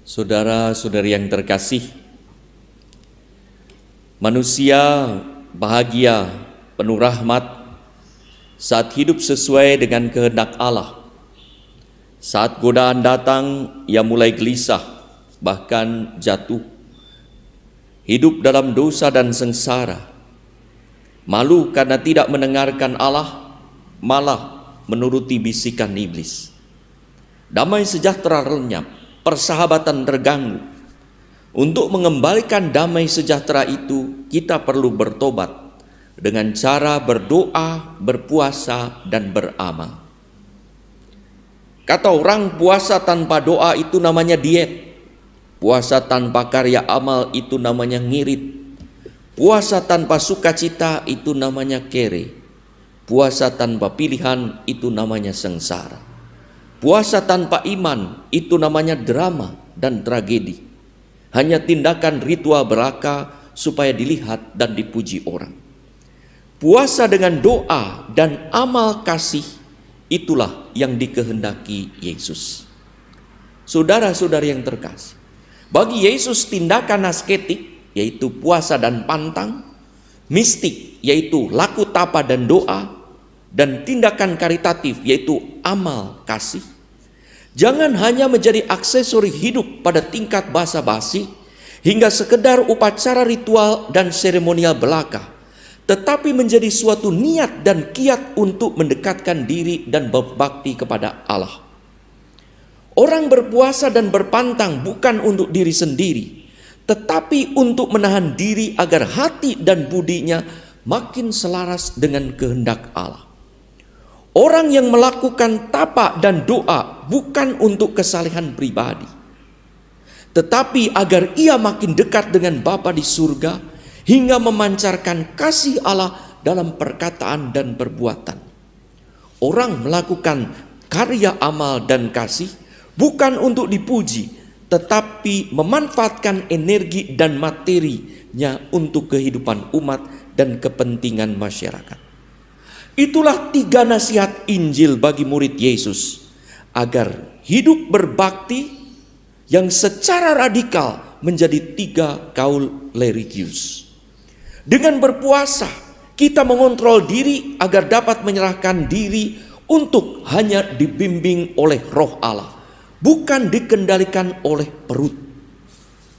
Saudara-saudari yang terkasih, manusia bahagia, penuh rahmat saat hidup sesuai dengan kehendak Allah. Saat godaan datang, ia mulai gelisah, bahkan jatuh. Hidup dalam dosa dan sengsara. Malu karena tidak mendengarkan Allah, malah menuruti bisikan iblis. Damai sejahtera lenyap, persahabatan terganggu. Untuk mengembalikan damai sejahtera itu, kita perlu bertobat dengan cara berdoa, berpuasa, dan beramal. Kata orang, puasa tanpa doa itu namanya diet. Puasa tanpa karya amal itu namanya ngirit. Puasa tanpa sukacita itu namanya kere. Puasa tanpa pilihan itu namanya sengsara. Puasa tanpa iman itu namanya drama dan tragedi. Hanya tindakan ritual belaka supaya dilihat dan dipuji orang. Puasa dengan doa dan amal kasih, itulah yang dikehendaki Yesus. Saudara-saudari yang terkasih, bagi Yesus tindakan asketik, yaitu puasa dan pantang, mistik, yaitu laku tapa dan doa, dan tindakan karitatif, yaitu amal kasih, jangan hanya menjadi aksesori hidup pada tingkat basa-basi hingga sekedar upacara ritual dan seremonial belaka, tetapi menjadi suatu niat dan kiat untuk mendekatkan diri dan berbakti kepada Allah. Orang berpuasa dan berpantang bukan untuk diri sendiri, tetapi untuk menahan diri agar hati dan budinya makin selaras dengan kehendak Allah. Orang yang melakukan tapa dan doa bukan untuk kesalehan pribadi, tetapi agar ia makin dekat dengan Bapa di surga hingga memancarkan kasih Allah dalam perkataan dan perbuatan. Orang melakukan karya amal dan kasih bukan untuk dipuji, tetapi memanfaatkan energi dan materinya untuk kehidupan umat dan kepentingan masyarakat. Itulah 3 nasihat Injil bagi murid Yesus agar hidup berbakti yang secara radikal menjadi 3 kaul religius. Dengan berpuasa, kita mengontrol diri agar dapat menyerahkan diri untuk hanya dibimbing oleh Roh Allah, bukan dikendalikan oleh perut.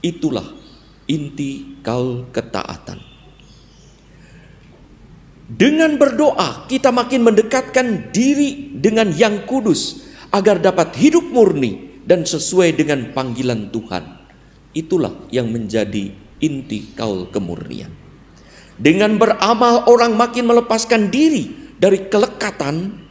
Itulah inti kaul ketaatan. Dengan berdoa, kita makin mendekatkan diri dengan Yang Kudus agar dapat hidup murni dan sesuai dengan panggilan Tuhan. Itulah yang menjadi inti kaul kemurnian. Dengan beramal, orang makin melepaskan diri dari kelekatan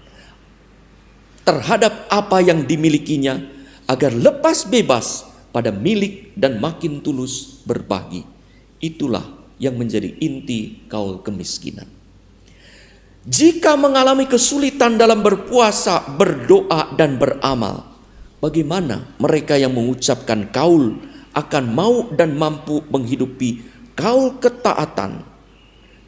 terhadap apa yang dimilikinya agar lepas bebas pada milik dan makin tulus berbagi. Itulah yang menjadi inti kaul kemiskinan. Jika mengalami kesulitan dalam berpuasa, berdoa, dan beramal, bagaimana mereka yang mengucapkan kaul akan mau dan mampu menghidupi kaul ketaatan,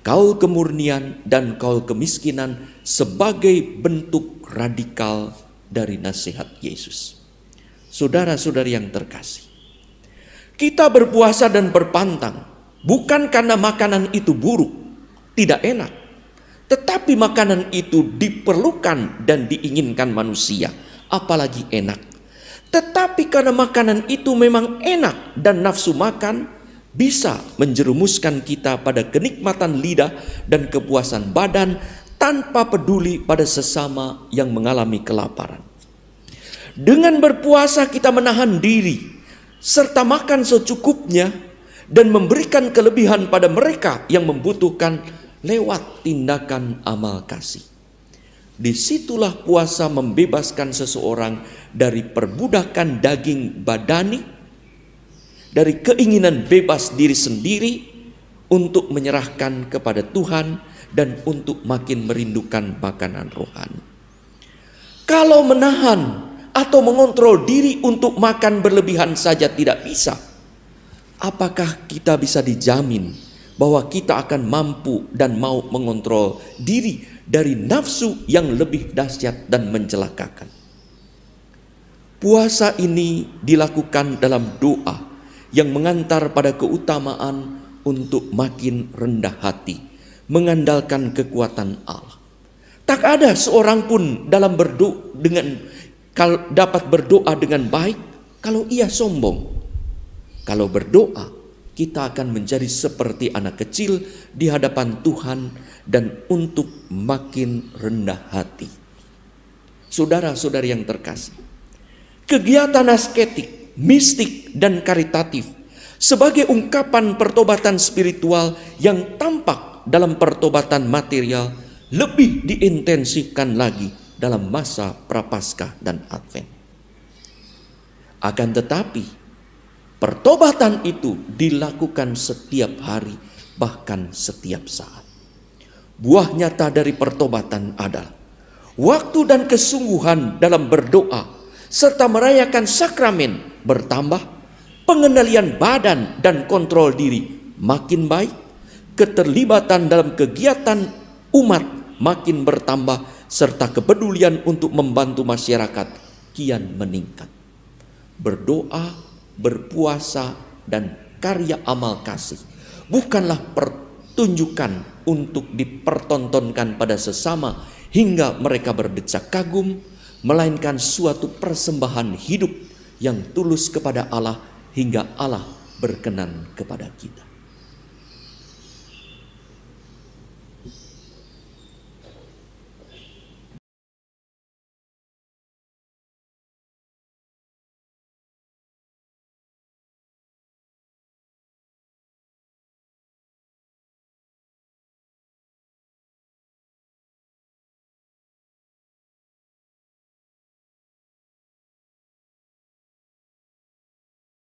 kaul kemurnian, dan kaul kemiskinan sebagai bentuk radikal dari nasihat Yesus? Saudara-saudari yang terkasih, kita berpuasa dan berpantang bukan karena makanan itu buruk, tidak enak, tetapi makanan itu diperlukan dan diinginkan manusia, apalagi enak. Tetapi karena makanan itu memang enak dan nafsu makan bisa menjerumuskan kita pada kenikmatan lidah dan kepuasan badan tanpa peduli pada sesama yang mengalami kelaparan. Dengan berpuasa kita menahan diri serta makan secukupnya dan memberikan kelebihan pada mereka yang membutuhkan lewat tindakan amal kasih. Disitulah puasa membebaskan seseorang dari perbudakan daging badani, dari keinginan bebas diri sendiri untuk menyerahkan kepada Tuhan dan untuk makin merindukan makanan rohani. Kalau menahan atau mengontrol diri untuk makan berlebihan saja tidak bisa, apakah kita bisa dijamin bahwa kita akan mampu dan mau mengontrol diri dari nafsu yang lebih dahsyat dan mencelakakan? Puasa ini dilakukan dalam doa yang mengantar pada keutamaan untuk makin rendah hati, mengandalkan kekuatan Allah. Tak ada seorang pun dalam dapat berdoa dengan baik kalau ia sombong. Kalau berdoa, kita akan menjadi seperti anak kecil di hadapan Tuhan dan untuk makin rendah hati. Saudara-saudari yang terkasih, kegiatan asketik, mistik, dan karitatif sebagai ungkapan pertobatan spiritual yang tampak dalam pertobatan material lebih diintensifkan lagi dalam masa Prapaskah dan Advent. Akan tetapi, pertobatan itu dilakukan setiap hari, bahkan setiap saat. Buah nyata dari pertobatan adalah waktu dan kesungguhan dalam berdoa serta merayakan sakramen bertambah, pengendalian badan dan kontrol diri makin baik, keterlibatan dalam kegiatan umat makin bertambah, serta kepedulian untuk membantu masyarakat kian meningkat. Berdoa, berpuasa, dan karya amal kasih bukanlah pertunjukan untuk dipertontonkan pada sesama hingga mereka berdecak kagum, melainkan suatu persembahan hidup yang tulus kepada Allah hingga Allah berkenan kepada kita.